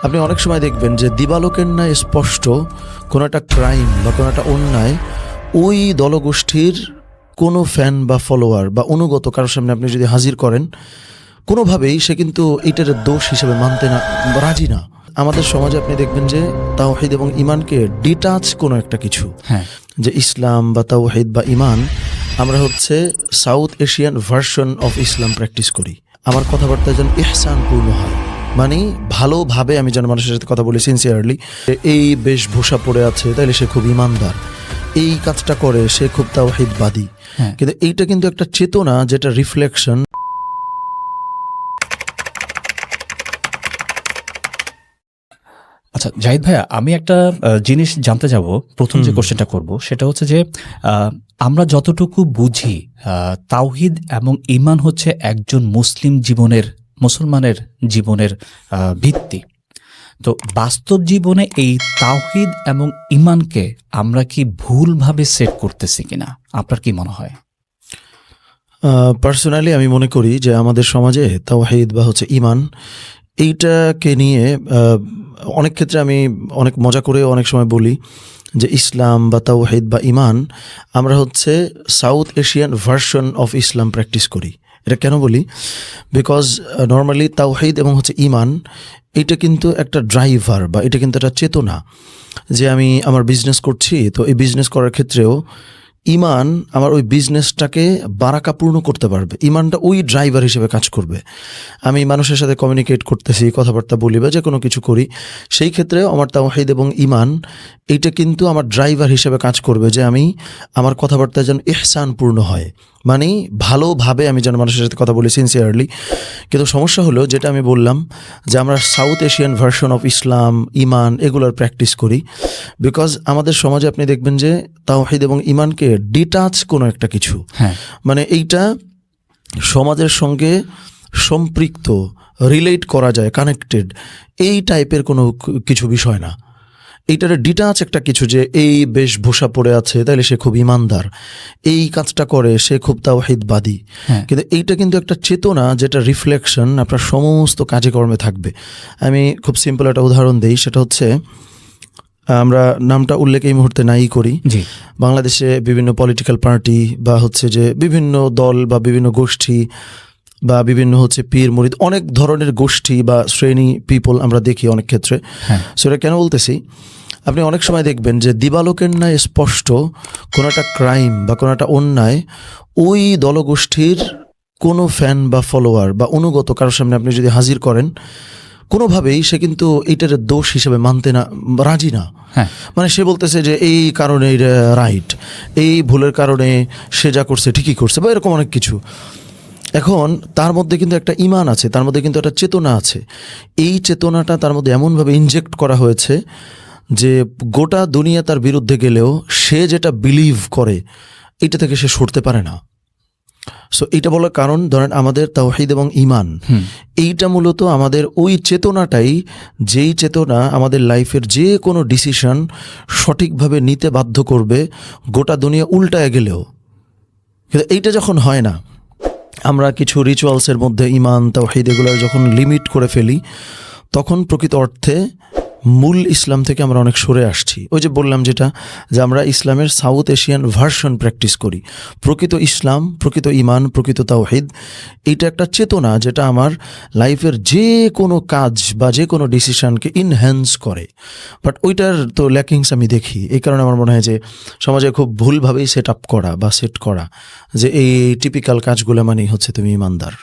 আপনি অনেক সময় দেখবেন যে দিবালোকের ন্যায় স্পষ্ট কোনো একটা ক্রাইম বা কোনো একটা অন্যায় ওই দলগোষ্ঠীর কোনো ফ্যান বা ফলোয়ার বা অনুগত কারোর সামনে আপনি যদি হাজির করেন, কোনোভাবেই সে কিন্তু এটার দোষ হিসেবে মানতে রাজি না। আমাদের সমাজে আপনি দেখবেন যে তাওহীদ এবং ইমানকে ডিটাচ কোনো একটা কিছু, যে ইসলাম বা তাওহীদ বা ইমান, আমরা হচ্ছে south Asian version of Islam practice করি। আমার কথাবার্তা যেন ইহসানপূর্ণ হয়, মানে ভালোভাবে আমি যেন মানুষের সাথে কথা বলি সিনসিয়ারলি। এই বেশভূষা পরে আছে তাইলে সে খুব ইমানদার, এই কাজটা করে সে খুব তাওহীদবাদী। কিন্তু এইটা কিন্তু একটা চেতনা যেটা রিফ্লেকশন। আচ্ছা জাহিদ ভাইয়া, আমি একটা জিনিস জানতে যাব। প্রথম যে কোশ্চেনটা করব সেটা হচ্ছে যে আমরা যতটুকু বুঝি তাওহীদ এবং ঈমান হচ্ছে একজন মুসলমানের জীবনের ভিত্তি। তো বাস্তব জীবনে এই তাওহীদ এবং ঈমানকে আমরা কি ভুলভাবে সেট করতেছি কিনা, আপনার কি মনে হয়? পার্সোনালি আমি মনে করি যে আমাদের সমাজে তাওহীদ বা হচ্ছে ঈমান, এইটাকে নিয়ে অনেক ক্ষেত্রে আমি অনেক মজা করে অনেক সময় বলি যে ইসলাম বা তাওহীদ বা ঈমান, আমরা হচ্ছে south Asian version of Islam practice করি। এটা কেন বলি? বিকজ নর্মালি তাওহীদ এবং হচ্ছে ঈমান, এটা কিন্তু একটা ড্রাইভার বা এটা কিন্তু একটা চেতনা, যে আমি আমার বিজনেস করছি, তো এই বিজনেস করার ক্ষেত্রেও ঈমান আমার ওই বিজনেসটাকে বারাকাপূর্ণ করতে পারবে। ঈমানটা ওই ড্রাইভার হিসেবে কাজ করবে। আমি মানুষের সাথে কমিউনিকেট করতেছি, কথাবার্তা বলি বা যে কোনো কিছু করি, সেই ক্ষেত্রে আমার তাওহীদ এবং ঈমান এইটা কিন্তু আমার ড্রাইভার হিসেবে কাজ করবে, যে আমি আমার কথাবার্তা যেন ইহসানপূর্ণ হয়, মানে ভালোভাবে আমি যেন মানুষের সাথে কথা বলি সিনসিয়ারলি। কিন্তু সমস্যা হলো, যেটা আমি বললাম, যে আমরা south Asian version of Islam, ঈমান এগুলোর প্র্যাকটিস করি। বিকজ আমাদের সমাজে আপনি দেখবেন যে তাওহীদ এবং ঈমানকে ডিটাচ কোনো একটা কিছু, মানে এইটা সমাজের সঙ্গে সম্পৃক্ত, রিলেট করা যায়, কানেক্টেড, এই টাইপের কোনো কিছু বিষয় না। এইটার ডিটাচ একটা কিছু, যে এই বেশভূষা পরে আছে তাইলে সে খুব ইমানদার, এই কাজটা করে সে খুব তাওহীদবাদী। কিন্তু এইটা কিন্তু একটা চেতনা যেটা রিফ্লেকশন আপনার সমস্ত কাজে কর্মে থাকবে। আমি খুব সিম্পল একটা উদাহরণ দিই, সেটা হচ্ছে, আমরা নামটা উল্লেখ এই মুহূর্তে নাই করি, বাংলাদেশে বিভিন্ন পলিটিক্যাল পার্টি বা হচ্ছে যে বিভিন্ন দল বা বিভিন্ন গোষ্ঠী বা বিভিন্ন হচ্ছে পীর মুরিদ, অনেক ধরনের গোষ্ঠী বা শ্রেণী পিপল আমরা দেখি অনেক ক্ষেত্রে। সেটা কেন বলতেছি, আপনি অনেক সময় দেখবেন যে দিবালোকের ন্যায় স্পষ্ট কোনো একটা ক্রাইম বা কোনো একটা অন্যায় ওই দলগোষ্ঠীর কোনো ফ্যান বা ফলোয়ার বা অনুগত কারোর সামনে আপনি যদি হাজির করেন, কোনোভাবেই সে কিন্তু এইটার দোষ হিসেবে মানতে রাজি না। মানে সে বলতেছে যে এই কারণে রাইট, এই ভুলের কারণে সে যা করছে ঠিকই করছে, বা এরকম অনেক কিছু। এখন তার মধ্যে কিন্তু একটা ঈমান আছে, তার মধ্যে কিন্তু একটা চেতনা আছে। এই চেতনাটা তার মধ্যে এমনভাবে ইনজেক্ট করা হয়েছে যে গোটা দুনিয়া তার বিরুদ্ধে গেলেও সে যেটা বিলিভ করে এটা থেকে সে সরতে পারে না। সো এইটা বলার কারণ, ধরেন আমাদের তাওহীদ এবং ঈমান, এইটা মূলত আমাদের ওই চেতনাটাই, যেই চেতনা আমাদের লাইফের যে কোনো ডিসিশন সঠিকভাবে নিতে বাধ্য করবে গোটা দুনিয়া উল্টায় গেলেও। কিন্তু এইটা যখন হয় না, আমরা কিছু রিচুয়ালসের মধ্যে ঈমান তাওহীদ এগুলো যখন লিমিট করে ফেলি, তখন প্রকৃত অর্থে মূল ইসলাম থেকে আমরা অনেক সরে আসছি। ওই যে বললাম যেটা, যে আমরা ইসলামের সাউথ এশিয়ান ভার্সন প্র্যাকটিস করি। প্রকৃত ইসলাম, প্রকৃত ঈমান, প্রকৃত তাওহীদ, এইটা একটা চেতনা যেটা আমার লাইফের যে কোনো কাজ বা যে কোনো ডিসিশনকে ইনহ্যান্স করে। বাট ওইটার তো ল্যাকিংস আমি দেখি। এই কারণে আমার মনে হয় যে সমাজে খুব ভুলভাবেই সেট করা যে এই টিপিক্যাল কাজগুলো মানেই হচ্ছে তুমি ঈমানদার।